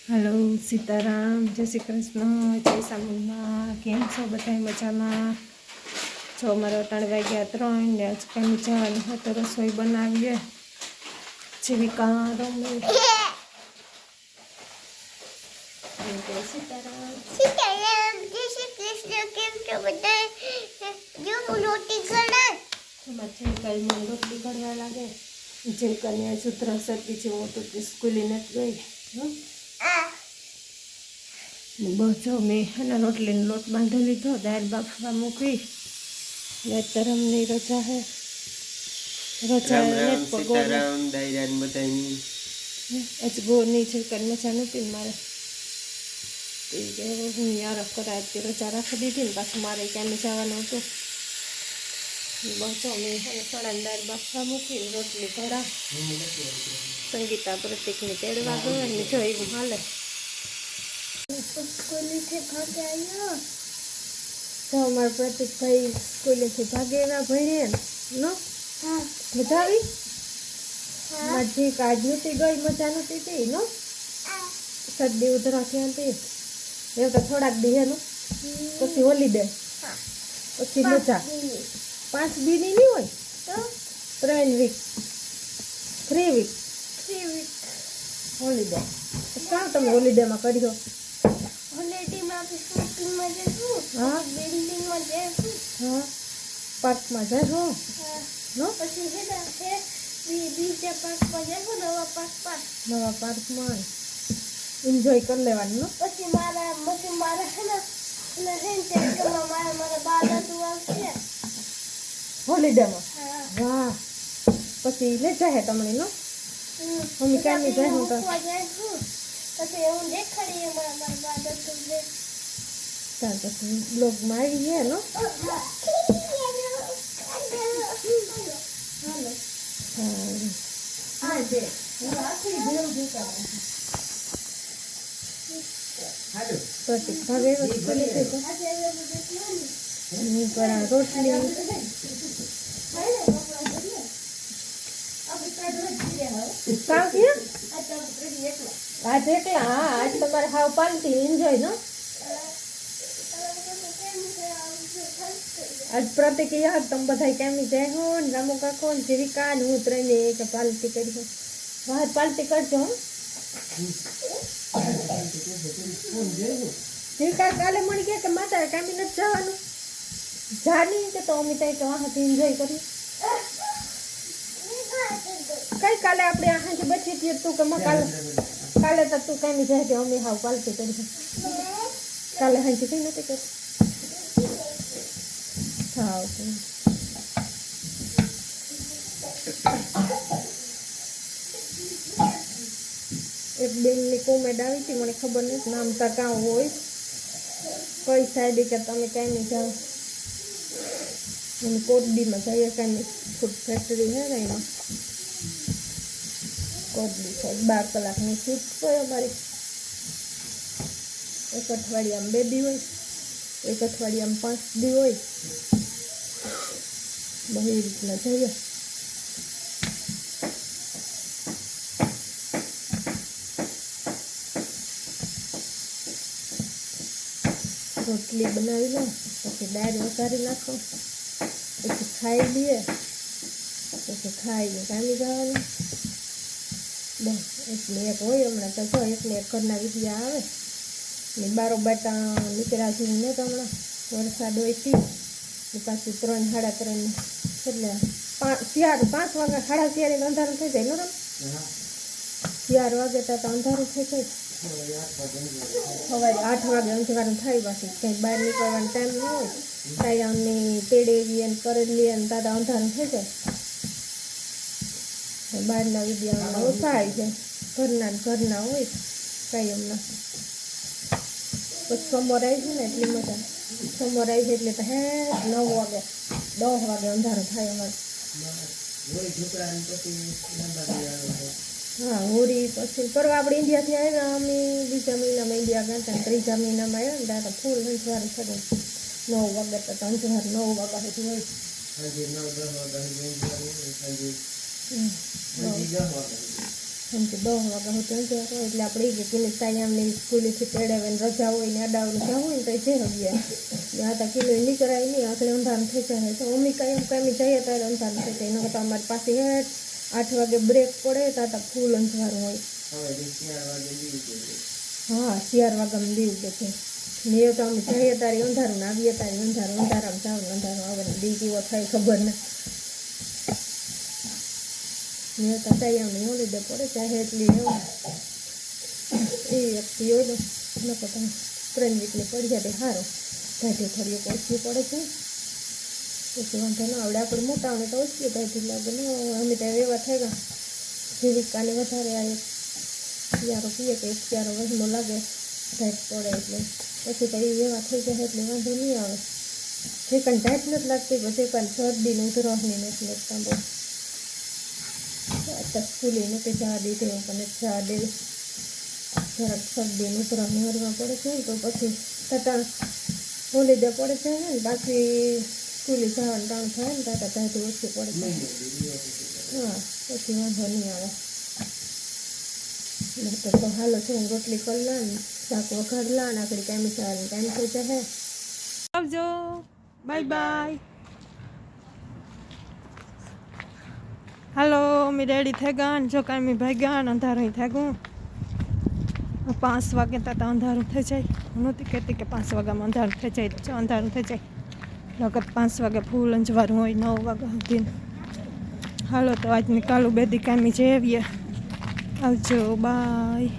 Hello Sitaram, જય શ્રી કૃષ્ણ, જય સામુમાં. કેમ છો બધા? મજામાં છો? અમારે અટાણ વાગ્યા 3 ને આજ કાંઈ જવાનું હોય તો રસોઈ બનાવીએ. જીવિકા રમે. સીતારામ સીતારામ, જય શ્રી કૃષ્ણ. કેમ છો બધા? જો હું રોટી કરાય. તમારે જીવિકાએ મને રોટલી કરવા લાગે. જીવિકાને સૂત્ર શરદી જેવું હતું તે સ્કૂલે નથી ગઈ. બસ જો મેં એના રોટલીનો લોટ બાંધી લીધો, દાળ બાફવા મૂકી. તરમની રજા હે. રજા નથી સીતારામ દાયરાન બધાની આજ ગોરની છે કે મજા નથી મારે. હું યાર કરાય રજા રાખી દીધી ને પાછું મારે ક્યાંય જવાનું હતું. બસ મેં સળાની દાળ બાફવા મૂકી, રોટલી ઘડા. સંગીતા પ્રતિકની તેડવા ગયો ને જો એવું હાલે. સ્કૂલેથી ભાગે આવ્યો. તો અમારા પ્રતિકભાઈ સ્કૂલેથી ભાગે એવા ભણીએ નો મજા આવી. મારી કાજ નહોતી ગઈ, મજા નહોતી થઈ નો. શરદી ઉધરા થયા હતી એવું તો થોડાક દી એનું, પછી હોલીડે, પછી મજા. 5 દીની નહીં હોય તો 3 વીક, 3 વીક હોલીડે. કાં તમે હોલીડેમાં કર્યો? હોલિડેમાં આપણે શોપિંગમાં જઈશું. હા, બિલ્ડિંગમાં જઈશું. હા, પાર્કમાં જાય હો નો. પછી બીજા પાર્કમાં જઈશું, નવા પાર્કમાં. નવા પાર્કમાં એન્જોય કરી લેવાનું નો. પછી મારા હે ને મારા બા દાદુ આવશે. હોલીડેમાં હા. વાહ. પછી લે જાય તમને નો. મમ્મી ક્યાંની જાય હું તો પછી એવું દેખાડીએ મારા બા દાદુ. ચાલ પછી બ્લોગમાં આવી ગયા નો. પ્રતિક ભાવે સ્કૂલે છે તો કરા રોટલી. કામ થયા આજ એકલા? હા, આજ તમારે હાવ પાલટી એન્જોય નો. આજ પ્રતિક યાર તમે બધા કેમ જાય હો ને, રામુ કાકો ને જીવિકા ને હું 3 કે પાલટી કરી હો. બહાર પાલટી કરજો હો. જીવિકા કાલે મળી ગયા કે માતા કામી નથી જવાનું? જા નહીં કે તો અમિતા કે વાહાથી એન્જોય કરી. કઈ કાલે આપણે હાંજે બચી છીએ તું કે કાલે તો તું કામી જાય કે અમે હાવ પાલટી કરી. કાલે હાંજે કઈ નથી કરી. હા, એક બેનની કોમેન્ટ આવી હતી, મને ખબર નથી નામ તા કાં હોય, કઈ સાઈડ કે તમે કાંઈ નહીં જાઓ. મને કોટડીમાં જઈએ, કાંઈ ફૂડ ફેક્ટરી છે ને એમાં કોટડી સાઈડ 12 કલાકની શૂટ હોય અમારી. એક અઠવાડિયામાં 2 દી હોય, એક અઠવાડિયામાં 5 દી હોય. બધી રીતના જઈએ. રોટલી બનાવી લો, પછી દાળ વઘારી નાખો, પછી ખાઈ લઈએ, પછી ખાઈને કામી જવાનું. બસ એટલે એક હોય. હમણાં તો જો એકને એક ઘરના વિદ્યા આવે ને બારોબાટા નીકળ્યા છે ને તો હમણાં વરસાદ હોય થી પાછું 3 સાડા 3 એટલે 5 વાગે 4:30 અંધારું થઈ જાય નો. 4 વાગે તો અંધારું થઈ જાય. સવારે 8 વાગે અંધારું થાય. પાછું કંઈ બહાર નીકળવાનો ટાઈમ ન હોય. કાંઈ તેડેવી અને કરેલી અને દાદા અંધારું થઈ જાય. બહારના વિદ્યામાં ઓછા આવી જાય, ઘરના હોય કાંઈ હમણાં. પછી સમોર આવી છે ને એટલી મજા. સમોર આવી છે એટલે તો 9 વાગે 10 વાગે અંધારું થાય અમારે. હા, હોળી પછી પરવા આપણે ઇન્ડિયાથી આવ્યા. અમે બીજા મહિનામાં ઇન્ડિયા ગયા હતા, 3જા મહિનામાં આવ્યા ને ત્યારે ફૂલ અંજવારું થયું. 9 વાગે તો અંજવાર 9 વાગ્યા સુધી હોય. કેમ કે 10 વાગ્યા સુધી અંધારું હોય એટલે આપણે એ કે કિલો સાયામની સ્કૂલેથી તેડાવીને રજા હોય ને અડાવને જવું હોય ને તો જે ગયા ત્યાં તા કિલો નીકળાય નહીં આખરે અંધારું થઈ જાય તો મમ્મી કાયમી જઈએ ત્યારે અંધારું થઈ જાય એના કરતાં અમારી પાસે હેઠ 8 વાગે બ્રેક પડે ત્યાં ફૂલ અંધારું હોય હા 4 વાગ્યામાં દીવ કે છે ને તો અમે જઈએ તારી અંધારું ને આવીએ તારી અંધારું અંધારામાં જાવ ને અંધારું આવે ને દી કેવો થાય ખબર ને મેં તો સાયામની હોલીડે પડે ચાહે એટલી એવું એ વ્યક્તિ હોય ને નકો તમે 3 વીકની પડી જાય સારો ઢાઢી થોડી ઓછી પડે છે પછી વાંધો ન આવડે આપણે મોટાઓને તો ઓછી ઢાઢી લાગે ને અમે તો એવા થઈ ગયા જીવિકાને વધારે આ શિયાળો પીએ કે શિયાળો વહેલો લાગે ઢાઢ પડે એટલે પછી તો એ એવા થઈ જાય એટલે વાંધો નહીં આવે જે કાંઈ ઢાઢ નથી લાગતી પછી કાંઈ શરદીને ઉધરસની નથી લાગતા બહુ અત્યારે સ્કૂલે નથી જવા દીધી હું પણ જવા દેવી જરાક શરદીને ઉધરસની હરવા પડે છે ને તો પછી તટા હોલીડે પડે છે ને બાકી સ્કૂલે જવાનું કામ થાય ને તાતા ઢાઢી ઓછી પડે છે હા પછી વાંધો નહીં આવે તો હાલો છે ને રોટલી કરી લા ને શાક વઘાર લા ને આખડી કામી જવાની ટાઈમ થઈ જશે આવજો બાય બાય હાલો અમે રેડી થઈ ગયા ને જો કામી ભાઈ ગયા ને અંધારું થઈ ગયું 5 વાગે તાતા અંધારું થઈ જાય હું નહોતી કહેતી કે 5 વાગ્યામાં અંધારું થઈ જાય તો અંધારું થઈ જાય લગત 5 વાગે ફૂલ અંજવારું હોય 9 વાગ્યા સુધી હાલો તો આજની કાલુ બેદી કામી જેવીએ આવજો બાય